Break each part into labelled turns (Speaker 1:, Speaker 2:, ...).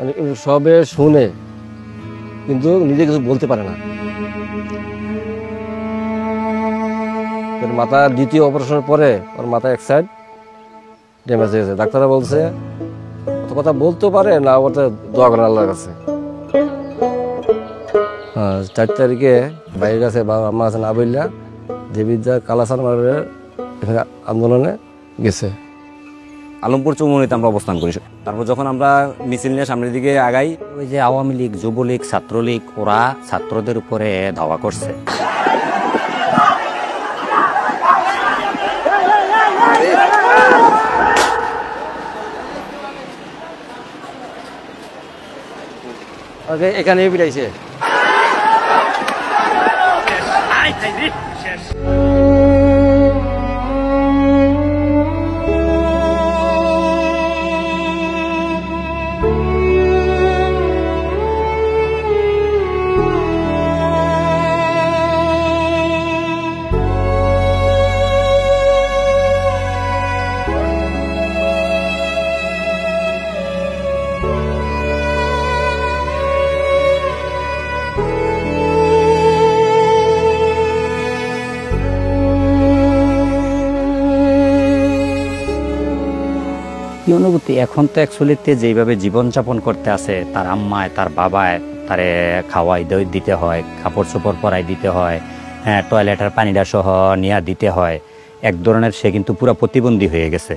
Speaker 1: মানে সবে শুনে কিন্তু নিজে কিছু বলতে পারে না। মাথা দ্বিতীয় অপারেশনের পরে ওর মাথা এক সাইড ড্যামেজ হয়ে গেছে। ডাক্তাররা বলছে অত কথা বলতে পারে না, ওটা দোয়া করেন আল্লাহর কাছে। 4 তারিখে ভাইয়ের কাছে বাবা আম্মা কাছে না বললা দেবিদ্যা কালাসান মারের এখানে আন্দোলনে গেছে।
Speaker 2: আলমপুর চৌমুহনীতে আমরা অবস্থান করি। তারপর যখন আমরা মিছিল নিয়ে সামনের দিকে আগাই, ওই যে আওয়ামী লীগ, যুবলীগ, ছাত্রলীগ ওরা ছাত্রদের উপরে ধাওয়া করছে।
Speaker 1: এখানে পিটাইছে।
Speaker 2: কি অনুভূতি এখন তো অ্যাকচুয়ালিতে যেইভাবে জীবনযাপন করতে আছে, তার আম্মায় তার বাবায় তারে খাওয়াই দিতে হয়, কাপড় চোপড় পরাই দিতে হয়, হ্যাঁ টয়লেটের পানিটা সহ নিয়ে দিতে হয়। এক ধরনের সে কিন্তু পুরো প্রতিবন্ধী হয়ে গেছে।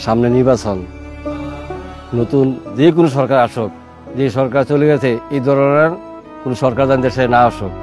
Speaker 1: সামনে নির্বাচন, নতুন যে কোনো সরকার আসুক, যে সরকার চলে গেছে এই ধরনের কোনো সরকার যেন দেশে না আসুক।